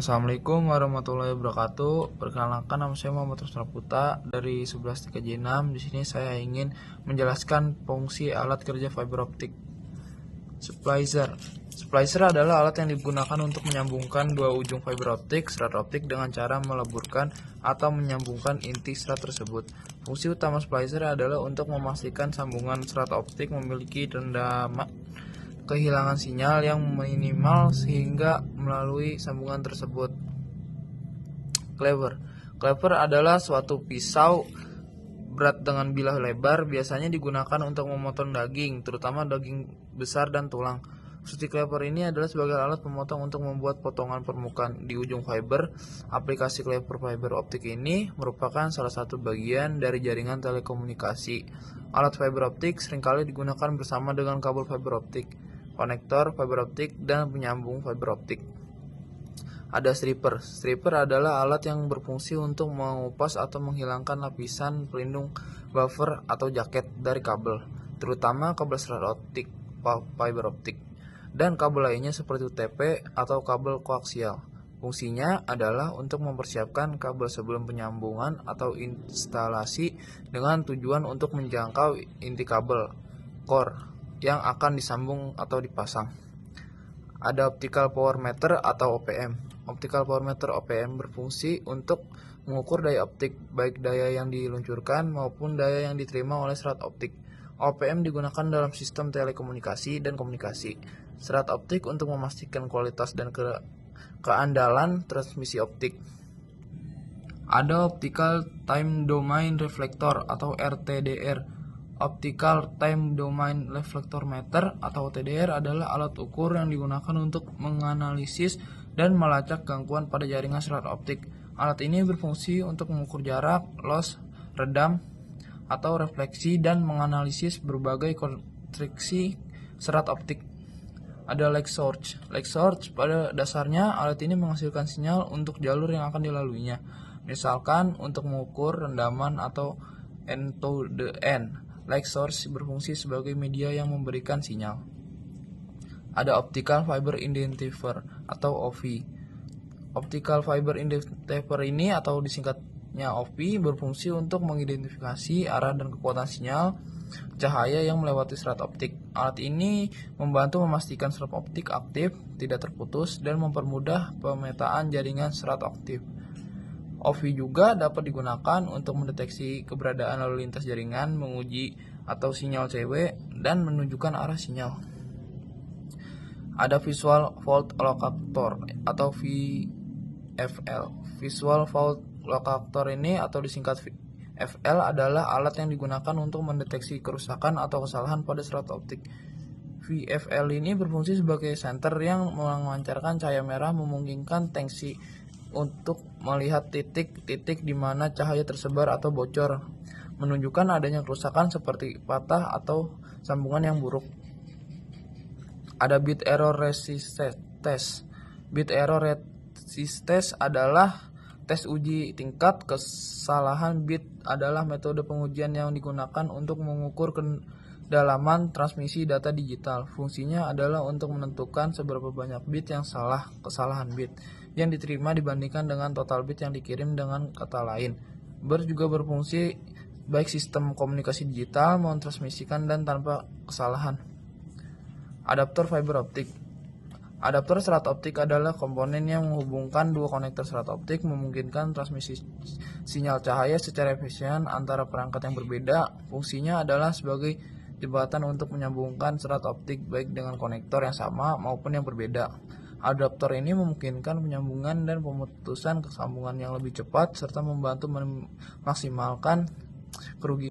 Assalamualaikum warahmatullahi wabarakatuh. Perkenalkan, nama saya Muhammad Rusna Putra dari 11 3J6. Di sini saya ingin menjelaskan fungsi alat kerja fiber optik. Splicer. Splicer adalah alat yang digunakan untuk menyambungkan dua ujung fiber optik serat optik dengan cara meleburkan atau menyambungkan inti serat tersebut. Fungsi utama splicer adalah untuk memastikan sambungan serat optik memiliki rendaman kehilangan sinyal yang minimal sehingga melalui sambungan tersebut. Cleaver. Cleaver adalah suatu pisau berat dengan bilah lebar, biasanya digunakan untuk memotong daging, terutama daging besar dan tulang. Fungsi cleaver ini adalah sebagai alat pemotong untuk membuat potongan permukaan di ujung fiber. Aplikasi cleaver fiber optik ini merupakan salah satu bagian dari jaringan telekomunikasi. Alat fiber optik seringkali digunakan bersama dengan kabel fiber optik, konektor fiber optik, dan penyambung fiber optik. Ada stripper. Stripper adalah alat yang berfungsi untuk mengupas atau menghilangkan lapisan pelindung buffer atau jaket dari kabel, terutama kabel serat optik, fiber optik, dan kabel lainnya seperti UTP atau kabel koaksial. Fungsinya adalah untuk mempersiapkan kabel sebelum penyambungan atau instalasi dengan tujuan untuk menjangkau inti kabel, core, yang akan disambung atau dipasang. Ada optical power meter atau OPM. Optical power meter OPM berfungsi untuk mengukur daya optik, baik daya yang diluncurkan maupun daya yang diterima oleh serat optik. OPM digunakan dalam sistem telekomunikasi dan komunikasi serat optik untuk memastikan kualitas dan keandalan transmisi optik. Ada optical time domain reflector atau RTDR. Optical Time Domain Reflector Meter atau OTDR adalah alat ukur yang digunakan untuk menganalisis dan melacak gangguan pada jaringan serat optik. Alat ini berfungsi untuk mengukur jarak, loss, redam, atau refleksi dan menganalisis berbagai konstruksi serat optik. Ada leg source. Leg source pada dasarnya alat ini menghasilkan sinyal untuk jalur yang akan dilaluinya. Misalkan untuk mengukur rendaman atau end to the end. Light source berfungsi sebagai media yang memberikan sinyal. Ada Optical Fiber Identifier atau OFI. Optical Fiber Identifier ini atau disingkatnya OFI berfungsi untuk mengidentifikasi arah dan kekuatan sinyal cahaya yang melewati serat optik. Alat ini membantu memastikan serat optik aktif, tidak terputus, dan mempermudah pemetaan jaringan serat aktif. OFI juga dapat digunakan untuk mendeteksi keberadaan lalu lintas jaringan, menguji atau sinyal CW, dan menunjukkan arah sinyal. Ada Visual Fault Locator atau VFL. Visual Fault Locator ini atau disingkat VFL adalah alat yang digunakan untuk mendeteksi kerusakan atau kesalahan pada serat optik. VFL ini berfungsi sebagai senter yang memancarkan cahaya merah, memungkinkan teknisi untuk melihat titik-titik di mana cahaya tersebar atau bocor, menunjukkan adanya kerusakan seperti patah atau sambungan yang buruk. Ada bit error resistance test. Bit error resistance adalah tes uji tingkat kesalahan bit, adalah metode pengujian yang digunakan untuk mengukur kedalaman transmisi data digital. Fungsinya adalah untuk menentukan seberapa banyak bit yang salah, kesalahan bit yang diterima dibandingkan dengan total bit yang dikirim. Dengan kata lain, juga berfungsi baik sistem komunikasi digital mentransmisikan dan tanpa kesalahan. Adaptor fiber optik. Adaptor serat optik adalah komponen yang menghubungkan dua konektor serat optik, memungkinkan transmisi sinyal cahaya secara efisien antara perangkat yang berbeda. Fungsinya adalah sebagai jembatan untuk menyambungkan serat optik baik dengan konektor yang sama maupun yang berbeda. Adaptor ini memungkinkan penyambungan dan pemutusan kesambungan yang lebih cepat serta membantu memaksimalkan kerugian